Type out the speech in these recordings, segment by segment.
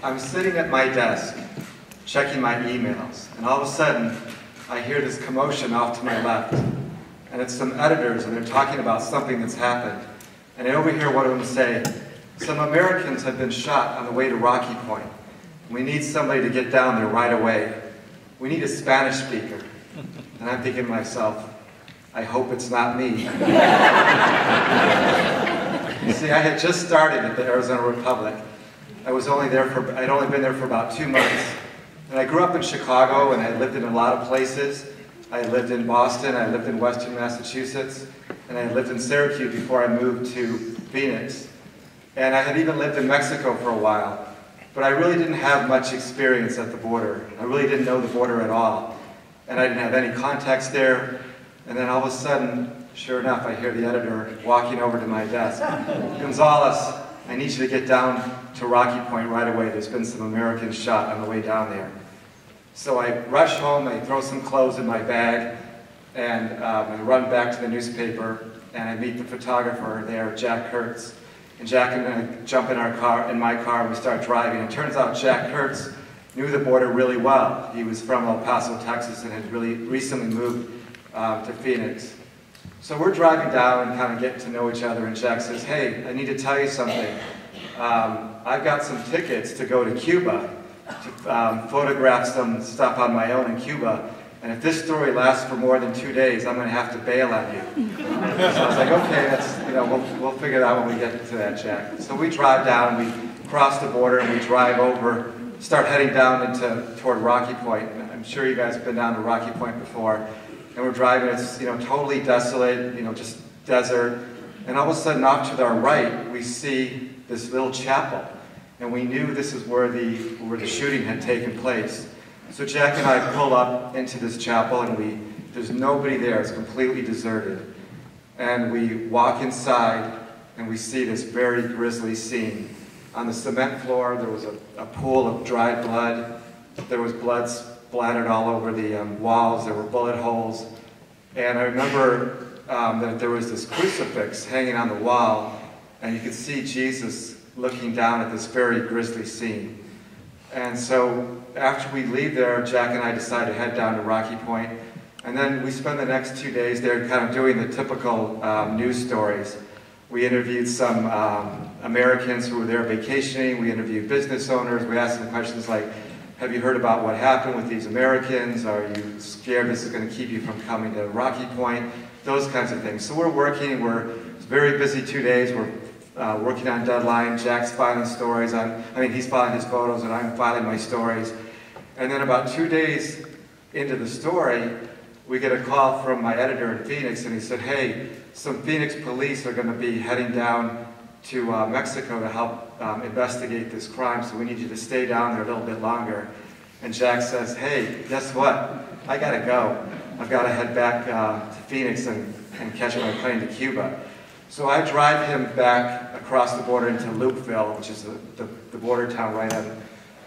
I'm sitting at my desk, checking my emails, and all of a sudden, I hear this commotion off to my left. And it's some editors, and they're talking about something that's happened. And I overhear one of them say, some Americans have been shot on the way to Rocky Point. We need somebody to get down there right away. We need a Spanish speaker. And I'm thinking to myself, I hope it's not me. You see, I had just started at the Arizona Republic. I'd only been there for about 2 months. And I grew up in Chicago, and I lived in a lot of places. I lived in Boston, I lived in Western Massachusetts, and I lived in Syracuse before I moved to Phoenix. And I had even lived in Mexico for a while. But I really didn't have much experience at the border. I really didn't know the border at all. And I didn't have any contacts there. And then all of a sudden, sure enough, I hear the editor walking over to my desk. Gonzalez, I need you to get down to Rocky Point right away. There's been some Americans shot on the way down there. So I rush home, I throw some clothes in my bag, and I run back to the newspaper, and I meet the photographer there, Jack Kurtz. And Jack and I jump in my car, and we start driving. It turns out Jack Kurtz knew the border really well. He was from El Paso, Texas, and had really recently moved to Phoenix. So we're driving down and kind of getting to know each other, and Jack says, hey, I need to tell you something. I've got some tickets to go to Cuba to photograph some stuff on my own in Cuba, and if this story lasts for more than 2 days, I'm going to have to bail on you. So I was like, okay, we'll figure it out when we get to that, Jack. So we drive down, we cross the border, and we drive over, start heading down toward Rocky Point. I'm sure you guys have been down to Rocky Point before, and we're driving. It's totally desolate, just desert, and all of a sudden, off to our right, we see this little chapel. And we knew this is where the shooting had taken place. So Jack and I pull up into this chapel, and there's nobody there. It's completely deserted. And we walk inside, and we see this very grisly scene. On the cement floor, there was a pool of dried blood. There was blood splattered all over the walls. There were bullet holes. And I remember that there was this crucifix hanging on the wall, and you could see Jesus looking down at this very grisly scene. And so after we leave there, Jack and I decided to head down to Rocky Point, and then we spent the next 2 days there kind of doing the typical news stories. We interviewed some Americans who were there vacationing, we interviewed business owners, we asked them questions like, have you heard about what happened with these Americans? Are you scared this is going to keep you from coming to Rocky Point? Those kinds of things. So we're working, it's a very busy 2 days, we're working on deadline. Jack's filing stories. He's filing his photos, and I'm filing my stories. And then about 2 days into the story, we get a call from my editor in Phoenix, and he said, hey, some Phoenix police are going to be heading down to Mexico to help investigate this crime, so we need you to stay down there a little bit longer. And Jack says, hey, guess what? I got to go. I've got to head back to Phoenix and catch my plane to Cuba. So I drive him back across the border into Loopville, which is the border town right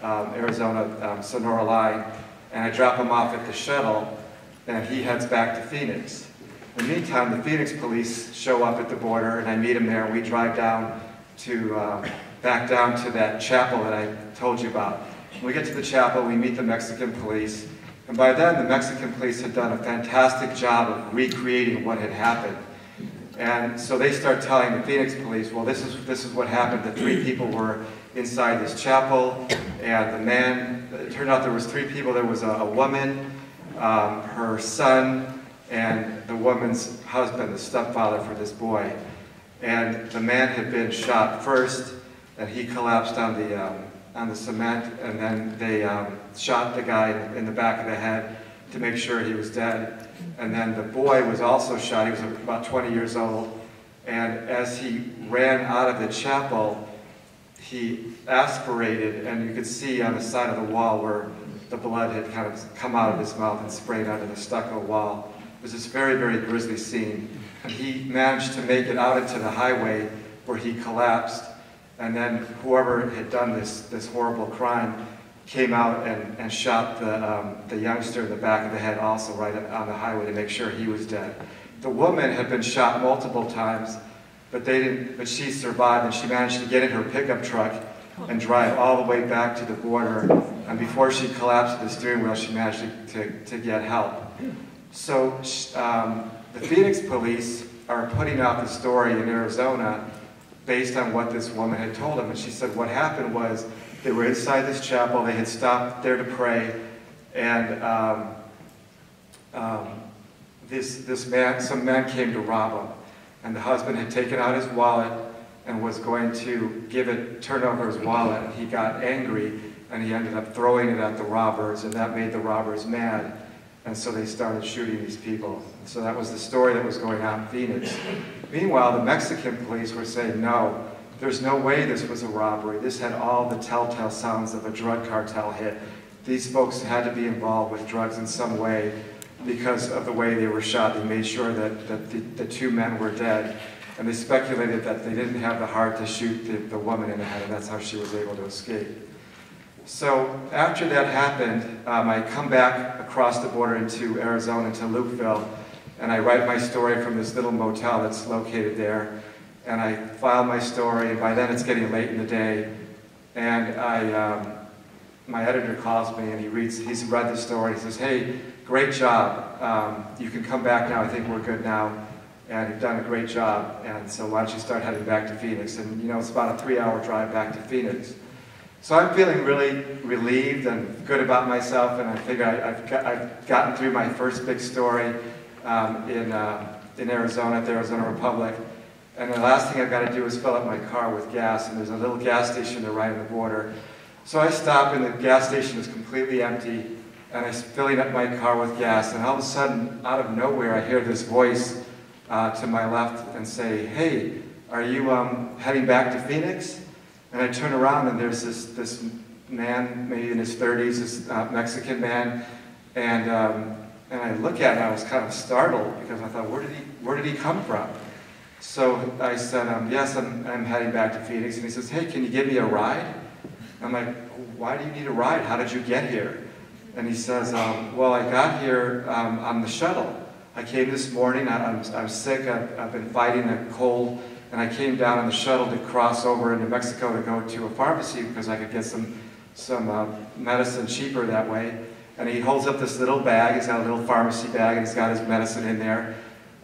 on Arizona-Sonora line, and I drop him off at the shuttle, and he heads back to Phoenix. In the meantime, the Phoenix police show up at the border, and I meet him there, and we drive down back down to that chapel that I told you about. When we get to the chapel, we meet the Mexican police, and by then the Mexican police had done a fantastic job of recreating what had happened. And so they start telling the Phoenix police, well, this is what happened. The 3 people were inside this chapel, and the man, it turned out there was 3 people. There was a woman, her son, and the woman's husband, the stepfather for this boy. And the man had been shot first, and he collapsed on the cement, and then they shot the guy in the back of the head to make sure he was dead. And then the boy was also shot. He was about 20 years old. And as he ran out of the chapel, he aspirated, and you could see on the side of the wall where the blood had kind of come out of his mouth and sprayed onto the stucco wall. It was this very, very grisly scene. And he managed to make it out into the highway where he collapsed. And then whoever had done this horrible crime came out and shot the youngster in the back of the head also right on the highway to make sure he was dead. The woman had been shot multiple times, but she survived, and she managed to get in her pickup truck and drive all the way back to the border. And before she collapsed at the steering wheel, she managed to get help. So the Phoenix police are putting out the story in Arizona based on what this woman had told them. And she said what happened was they were inside this chapel, they had stopped there to pray, and some man came to rob them. And the husband had taken out his wallet and was going to turn over his wallet, and he got angry, and he ended up throwing it at the robbers, and that made the robbers mad. And so they started shooting these people. So that was the story that was going on in Phoenix. Meanwhile, the Mexican police were saying, no, there's no way this was a robbery. This had all the telltale signs of a drug cartel hit. These folks had to be involved with drugs in some way because of the way they were shot. They made sure that the two men were dead. And they speculated that they didn't have the heart to shoot the woman in the head, and that's how she was able to escape. So after that happened, I come back across the border into Arizona, to Lukeville, and I write my story from this little motel that's located there. And I file my story, and by then it's getting late in the day. And my editor calls me, and he's read the story. He says, hey, great job. You can come back now. I think we're good now. And you've done a great job. And so why don't you start heading back to Phoenix? And it's about a 3-hour drive back to Phoenix. So I'm feeling really relieved and good about myself, and I figure I've gotten through my first big story in Arizona, at the Arizona Republic. And the last thing I've got to do is fill up my car with gas, and there's a little gas station there right on the border. So I stop, and the gas station is completely empty, and I'm filling up my car with gas, and all of a sudden, out of nowhere, I hear this voice to my left and say, hey, are you heading back to Phoenix? And I turn around, and there's this man, maybe in his 30s, this Mexican man, and I look at him, and I was kind of startled, because I thought, where did he come from? So I said, yes, I'm heading back to Phoenix. And he says, hey, can you give me a ride? I'm like, why do you need a ride? How did you get here? And he says, well, I got here on the shuttle. I came this morning, I'm sick, I've been fighting a cold, and I came down on the shuttle to cross over into Mexico to go to a pharmacy because I could get some medicine cheaper that way. And he holds up this little bag, he's got a little pharmacy bag, and he's got his medicine in there.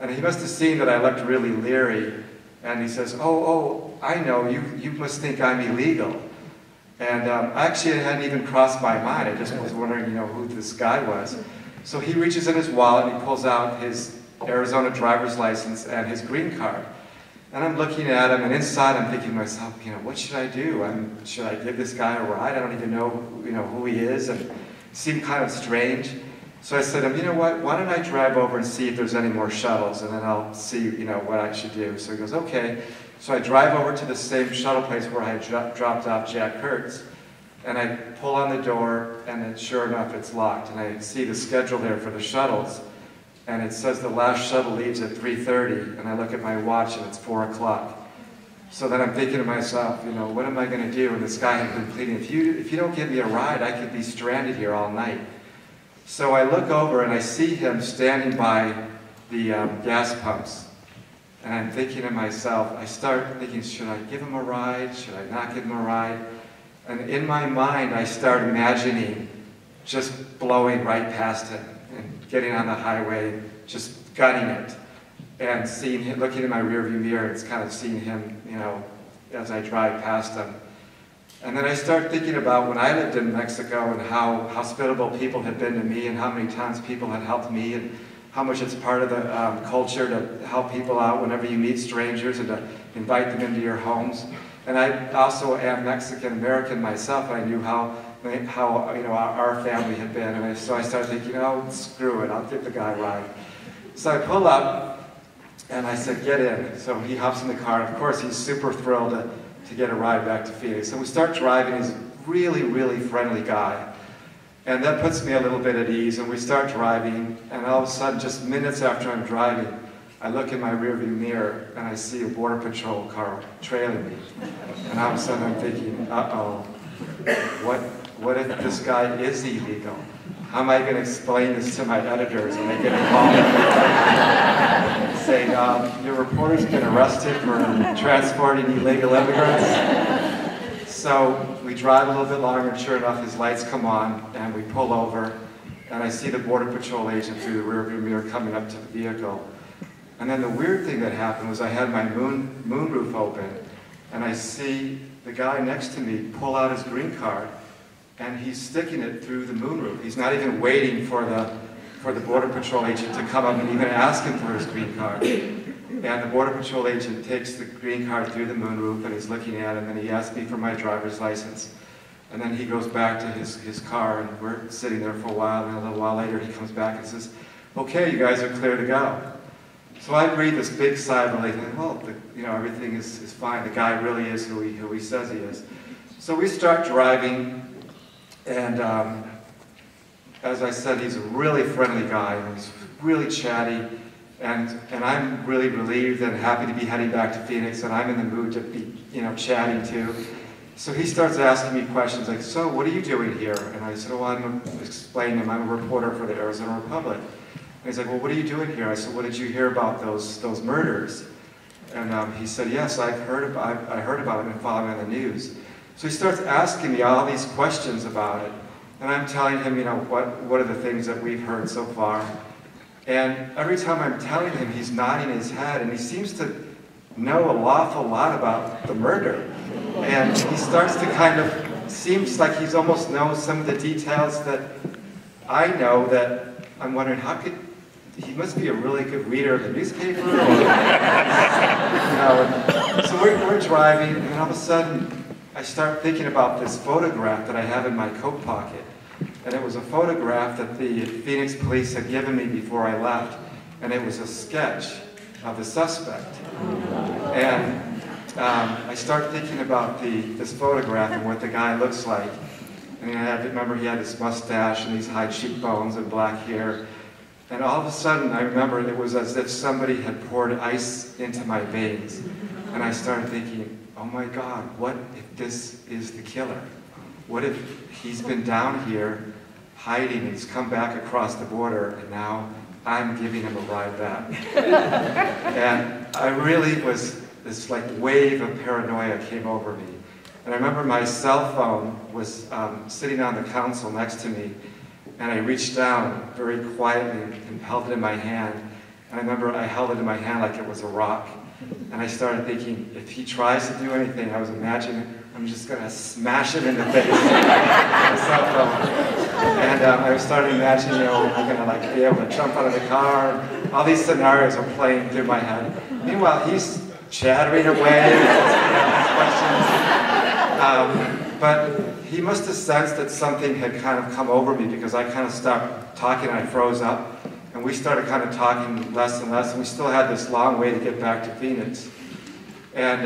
And he must have seen that I looked really leery, and he says, oh, I know, you must think I'm illegal. And actually it hadn't even crossed my mind, I just was wondering, who this guy was. So he reaches in his wallet and he pulls out his Arizona driver's license and his green card. And I'm looking at him, and inside I'm thinking to myself, what should I do? Should I give this guy a ride? I don't even know, who he is, and it seemed kind of strange. So I said to him, you know what, why don't I drive over and see if there's any more shuttles, and then I'll see, what I should do. So he goes, okay. So I drive over to the same shuttle place where I had dropped off Jack Kurtz, and I pull on the door, and then sure enough, it's locked. And I see the schedule there for the shuttles, and it says the last shuttle leaves at 3:30, and I look at my watch, and it's 4 o'clock. So then I'm thinking to myself, what am I going to do? And this guy had been pleading, if you don't give me a ride, I could be stranded here all night. So I look over, and I see him standing by the gas pumps. And I'm thinking to myself, I start thinking, should I give him a ride? Should I not give him a ride? And in my mind, I start imagining just blowing right past him and getting on the highway, just gunning it. And seeing him, looking in my rearview mirror, it's kind of seeing him, as I drive past him. And then I start thinking about when I lived in Mexico and how hospitable people had been to me and how many times people had helped me and how much it's part of the culture to help people out whenever you meet strangers and to invite them into your homes. And I also am Mexican-American myself, and I knew how our family had been. And so I started thinking, screw it, I'll give the guy a ride. So I pull up, and I said, get in. So he hops in the car, and of course he's super thrilled to get a ride back to Phoenix. So we start driving, he's a really, really friendly guy. And that puts me a little bit at ease, and we start driving, and all of a sudden, just minutes after I'm driving, I look in my rearview mirror, and I see a Border Patrol car trailing me. And all of a sudden I'm thinking, uh-oh, what if this guy is illegal? How am I going to explain this to my editors when they get involved? Saying, your reporter's been arrested for transporting illegal immigrants. So we drive a little bit longer, and sure enough, his lights come on, and we pull over, and I see the Border Patrol agent through the rearview mirror coming up to the vehicle. And then the weird thing that happened was I had my moonroof open, and I see the guy next to me pull out his green card, and he's sticking it through the moonroof. He's not even waiting for the Border Patrol agent to come up and even ask him for his green card. And the Border Patrol agent takes the green card through the moonroof, and he's looking at it, and then he asks me for my driver's license. And then he goes back to his car, and we're sitting there for a while, and a little while later he comes back and says, "Okay, you guys are clear to go." So I breathe this big sigh of relief, and well, everything is fine. The guy really is who he says he is. So we start driving, and as I said, he's a really friendly guy, and he's really chatty, and I'm really relieved and happy to be heading back to Phoenix, and I'm in the mood to be, chatting too. So he starts asking me questions like, "So, what are you doing here?" And I said, "Well, I'm explaining to him, I'm a reporter for the Arizona Republic." And he's like, "Well, what are you doing here?" I said, "What did you hear about those murders?" And he said, "Yes, I heard about it and following on the news." So he starts asking me all these questions about it, and I'm telling him, what are the things that we've heard so far. And every time I'm telling him, he's nodding his head, and he seems to know an awful lot about the murder. And he starts to seems like he's almost knows some of the details that I know, that I'm wondering, he must be a really good reader of the newspaper. So we're driving, and all of a sudden, I start thinking about this photograph that I have in my coat pocket. And it was a photograph that the Phoenix police had given me before I left, and it was a sketch of the suspect. And I start thinking about this photograph and what the guy looks like. And I remember he had this mustache and these high cheekbones and black hair. And all of a sudden, I remember it was as if somebody had poured ice into my veins. And I started thinking, oh my God, what if this is the killer? What if he's been down here hiding, and he's come back across the border, and now I'm giving him a ride back? And I really was, this wave of paranoia came over me. And I remember my cell phone was sitting on the console next to me, and I reached down very quietly and held it in my hand. And I remember I held it in my hand like it was a rock. And I started thinking, if he tries to do anything, I was imagining I'm just going to smash it in the face with my cell phone. And I started imagining, I'm going to be able to jump out of the car. All these scenarios are playing through my head. Meanwhile, he's chattering away, asking questions. But he must have sensed that something had kind of come over me, because I kind of stopped talking and I froze up. And we started kind of talking less and less, and we still had this long way to get back to Phoenix. And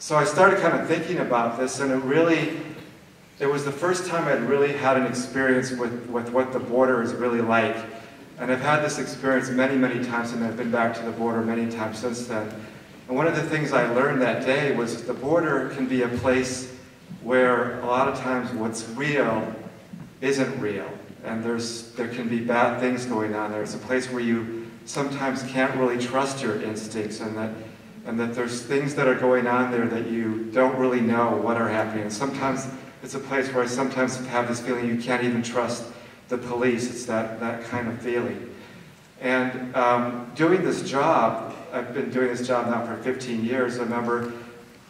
so I started kind of thinking about this, and it was the first time I'd really had an experience with what the border is really like. And I've had this experience many, many times, and I've been back to the border many times since then. And one of the things I learned that day was the border can be a place where a lot of times what's real isn't real. And there can be bad things going on there. It's a place where you sometimes can't really trust your instincts, and that there's things that are going on there that you don't really know what are happening. And sometimes it's a place where I sometimes have this feeling you can't even trust the police. It's that kind of feeling. And doing this job, I've been doing this job now for 15 years, I remember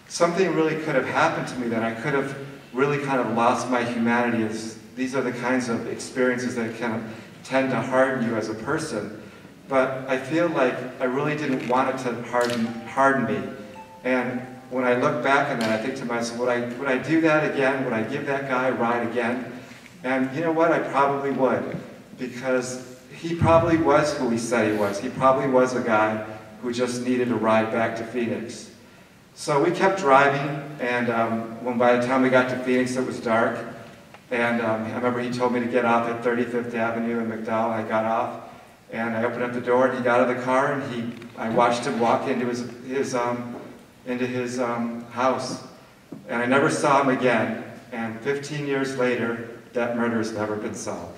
something really could have happened to me that I could have really kind of lost my humanity. These are the kinds of experiences that kind of tend to harden you as a person. But I feel like I really didn't want it to harden me. And when I look back on that, I think to myself, would I do that again? Would I give that guy a ride again? And you know what? I probably would. Because he probably was who he said he was. He probably was a guy who just needed a ride back to Phoenix. So we kept driving, and by the time we got to Phoenix, it was dark. And I remember he told me to get off at 35th Avenue in McDowell. I got off, and I opened up the door, and he got out of the car, and I watched him walk into his house. And I never saw him again. And 15 years later, that murder has never been solved.